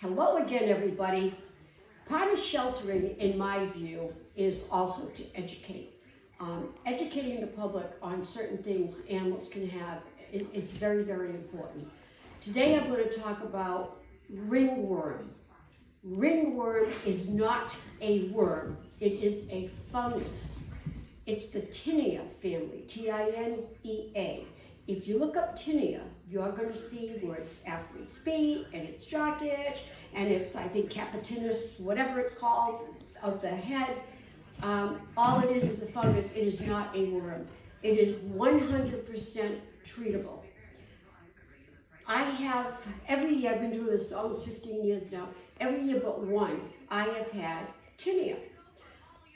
Hello again, everybody. Part of sheltering, in my view, is also to educate. Educating the public on certain things animals can have is very, very important. Today I'm going to talk about ringworm. Ringworm is not a worm, it is a fungus. It's the Tinea family, Tinea. If you look up Tinea, you're going to see where it's athlete's feet, and it's jock itch, and it's, I think, capitinus, whatever it's called, of the head. All it is a fungus. It is not a worm. It is 100% treatable. I have, every year, I've been doing this almost 15 years now, every year but one, I have had Tinea.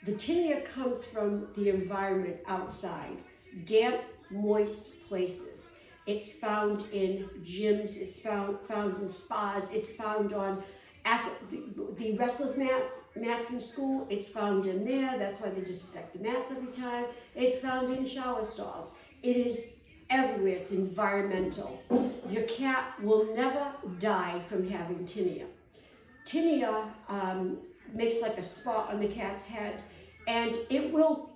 The tinea comes from the environment outside, damp, moist places. It's found in gyms, it's found in spas, it's found on the wrestlers' mats in school, it's found in there, that's why they disinfect the mats every time. It's found in shower stalls. It is everywhere, it's environmental. Your cat will never die from having tinea. Tinea makes like a spot on the cat's head, and it will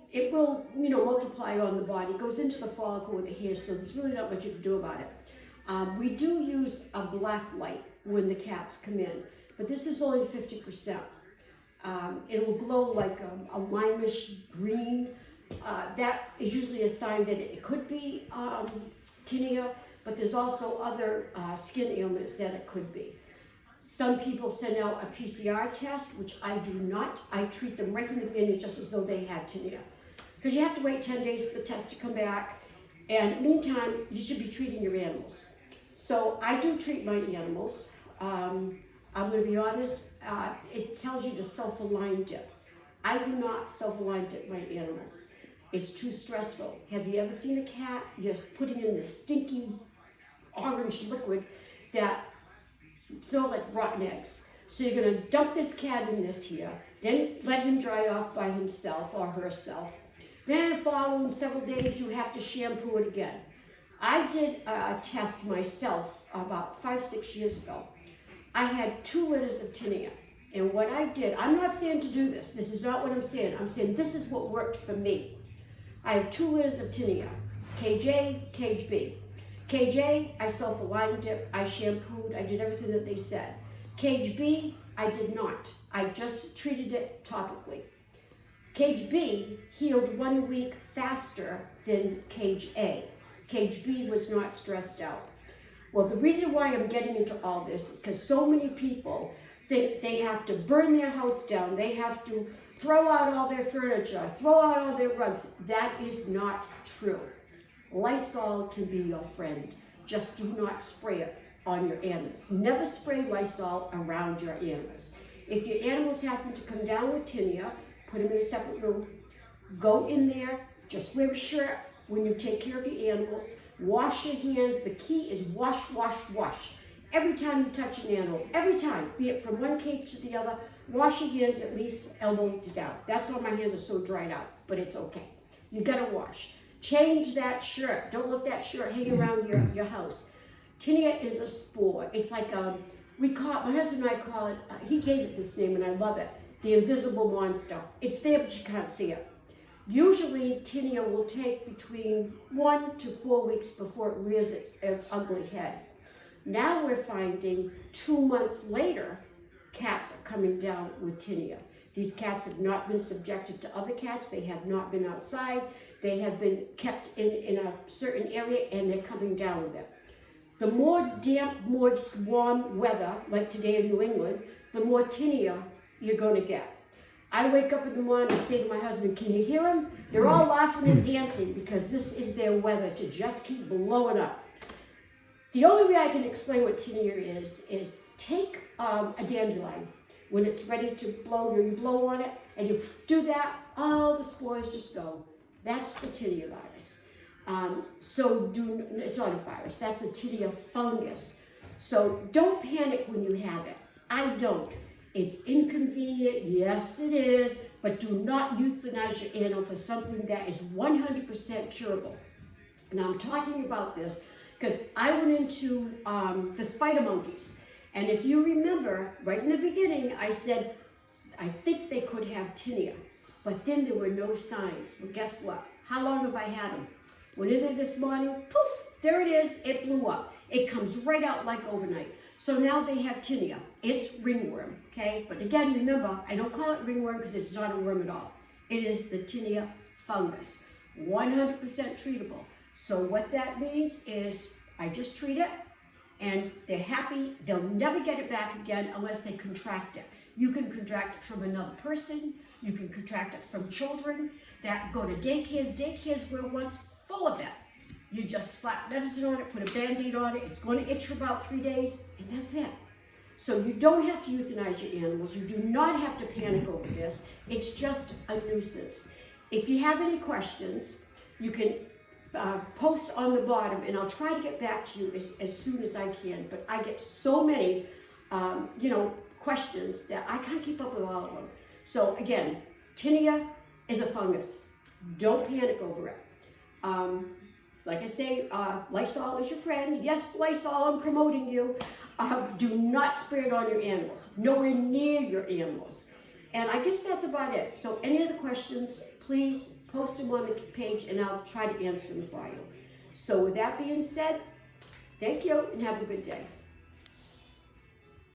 multiply on the body. It goes into the follicle with the hair, so there's really not much you can do about it. We do use a black light when the cats come in, but this is only 50%. It will glow like a limeish green. That is usually a sign that it could be tinea, but there's also other skin ailments that it could be. Some people send out a PCR test, which I do not. I treat them right from the beginning just as though they had tinea. Because you have to wait 10 days for the test to come back. And meantime, you should be treating your animals. So I do treat my animals. I'm going to be honest, it tells you to self-align dip. I do not self-align dip my animals. It's too stressful. Have you ever seen a cat just putting in this stinky orange liquid that smells like rotten eggs? So you're going to dump this cat in this here, then let him dry off by himself or herself. Then following several days, you have to shampoo it again. I did a test myself about 5-6 years ago. I had 2 litters of tinea. And what I did, I'm not saying to do this. This is not what I'm saying. I'm saying this is what worked for me. I have 2 litters of tinea, KJ, Cage B. KJ, I self-aligned it, I shampooed, I did everything that they said. Cage B, I did not. I just treated it topically. Cage B healed 1 week faster than Cage A. Cage B was not stressed out. Well, the reason why I'm getting into all this is because so many people think they have to burn their house down, they have to throw out all their furniture, throw out all their rugs. That is not true. Lysol can be your friend. Just do not spray it on your animals. Never spray Lysol around your animals. If your animals happen to come down with tinea, put them in a separate room. Go in there, just wear a shirt when you take care of your animals. Wash your hands. The key is wash, wash, wash. Every time you touch an animal, every time, be it from one cage to the other, wash your hands at least elbow to down. That's why my hands are so dried out, but it's okay. You gotta wash. Change that shirt. Don't let that shirt hang around your house. Tinea is a spore. It's like, my husband and I call it, he gave it this name and I love it, the invisible monster. It's there but you can't see it. Usually tinea will take between 1 to 4 weeks before it rears its ugly head. Now we're finding 2 months later, cats are coming down with tinea. These cats have not been subjected to other cats. They have not been outside. They have been kept in a certain area and they're coming down with it. The more damp, moist, warm weather, like today in New England, the more tinea you're going to get. I wake up in the morning and say to my husband, can you hear them? They're all laughing and dancing because this is their weather to just keep blowing up. The only way I can explain what tinea is take a dandelion. When it's ready to blow, you blow on it, and you do that, all the spores just go. That's the tinea virus. It's not a virus, that's the tinea fungus. So don't panic when you have it. I don't. It's inconvenient, yes it is, but do not euthanize your animal for something that is 100% curable. Now I'm talking about this because I went into the spider monkeys. And if you remember, right in the beginning, I said, I think they could have tinea, but then there were no signs. Well, guess what? How long have I had them? Went in there this morning, poof, there it is, it blew up. It comes right out like overnight. So now they have tinea. It's ringworm, okay? But again, remember, I don't call it ringworm because it's not a worm at all. It is the Tinea Fungus, 100% treatable. So what that means is I just treat it and they're happy. They'll never get it back again unless they contract it. You can contract it from another person. You can contract it from children that go to daycares. Daycares were once full of it. You just slap medicine on it, put a Band-Aid on it. It's going to itch for about 3 days, and that's it. So you don't have to euthanize your animals. You do not have to panic over this. It's just a nuisance. If you have any questions, you can post on the bottom, and I'll try to get back to you as soon as I can. But I get so many, questions that I can't keep up with all of them. So again, tinea is a fungus. Don't panic over it. Like I say, Lysol is your friend. Yes, Lysol, I'm promoting you. Do not spray it on your animals. Nowhere near your animals. And I guess that's about it. So any other questions, please post them on the page and I'll try to answer them for you. So with that being said, thank you and have a good day.